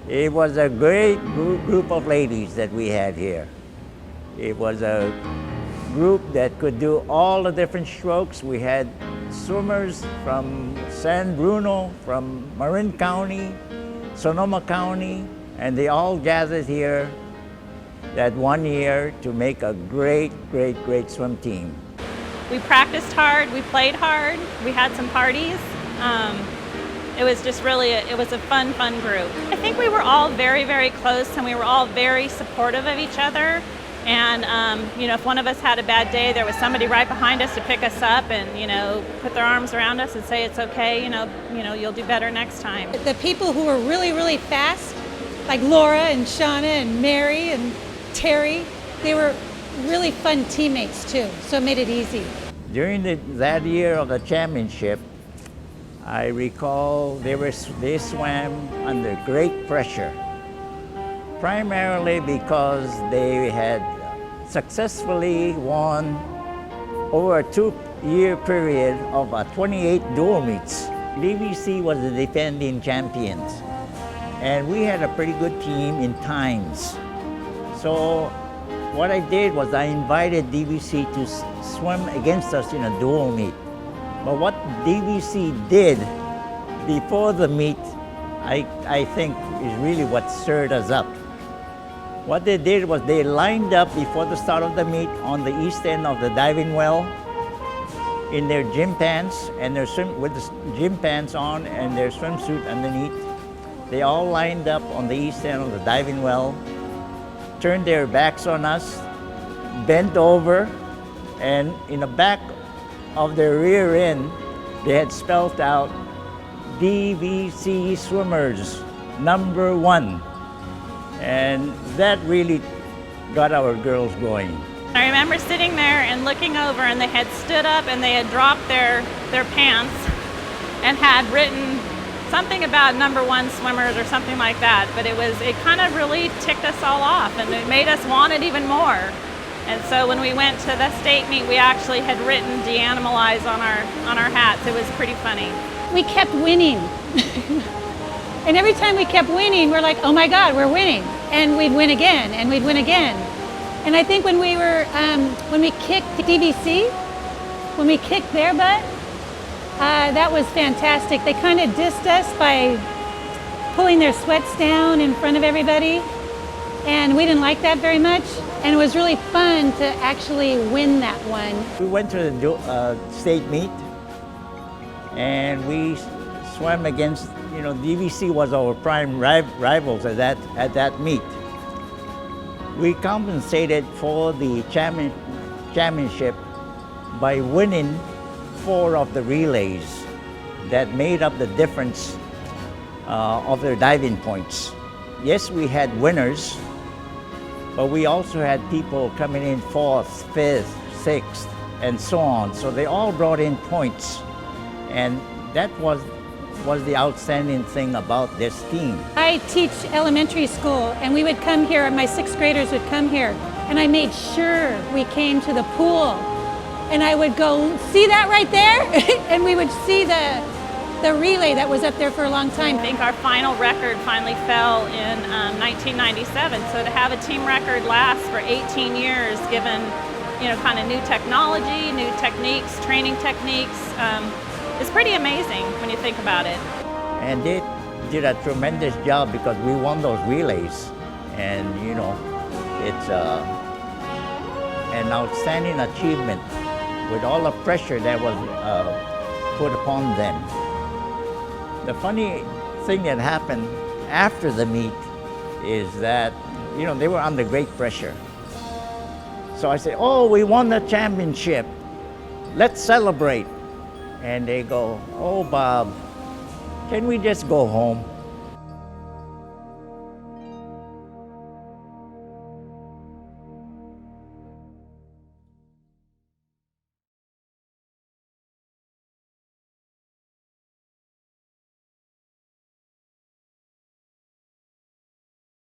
It was a great group of ladies that we had here. It was a group that could do all the different strokes. We had swimmers from San Bruno, from Marin County, Sonoma County, and they all gathered here that one year to make a great swim team. We practiced hard, we played hard, we had some parties. It was just really, it was a fun group. I think we were all very close, and we were all very supportive of each other. And you know, if one of us had a bad day, there was somebody right behind us to pick us up and, you know, put their arms around us and say, it's okay, you know, you'll do better next time. The people who were really fast, like Laura and Shauna and Mary and Terry, they were really fun teammates too, so it made it easy. During that year of the championship, I recall they swam under great pressure, primarily because they had successfully won over a 2-year period of 28 dual meets. DVC was the defending champions, and we had a pretty good team in times. So what I did was I invited DVC to swim against us in a dual meet. But what DVC did before the meet, I think is really what stirred us up. What they did was they lined up before the start of the meet on the east end of the diving well in their gym pants and with the gym pants on and their swimsuit underneath. They all lined up on the east end of the diving well, turned their backs on us, bent over, and in the back of their rear end, they had spelled out DVC swimmers, #1. And that really got our girls going. I remember sitting there and looking over, and they had stood up and they had dropped their pants and had written something about #1 swimmers or something like that. But it kind of really ticked us all off, and it made us want it even more. And so when we went to the state meet, we actually had written "de-animalize" on our hats. It was pretty funny. We kept winning. And every time we kept winning, we're like, oh my God, we're winning. And we'd win again, and we'd win again. And I think when we kicked DVC, when we kicked their butt, that was fantastic. They kind of dissed us by pulling their sweats down in front of everybody. And we didn't like that very much. And it was really fun to actually win that one. We went to the state meet, and we swam against, you know, DVC was our prime rivals at that meet. We compensated for the championship by winning 4 of the relays that made up the difference of their diving points. Yes, we had winners, but we also had people coming in 4th, 5th, 6th, and so on. So they all brought in points, and that was the outstanding thing about this team. I teach elementary school, and we would come here, my 6th graders would come here, and I made sure we came to the pool. And I would go, see that right there? And we would see the relay that was up there for a long time. I think our final record finally fell in 1997. So to have a team record last for 18 years, given, you know, kind of new technology, new techniques, training techniques, it's pretty amazing when you think about it. And they did a tremendous job because we won those relays. And, you know, it's an outstanding achievement with all the pressure that was put upon them. The funny thing that happened after the meet is that, you know, they were under great pressure. So I said, oh, we won the championship. Let's celebrate. And they go, oh, Bob, can we just go home?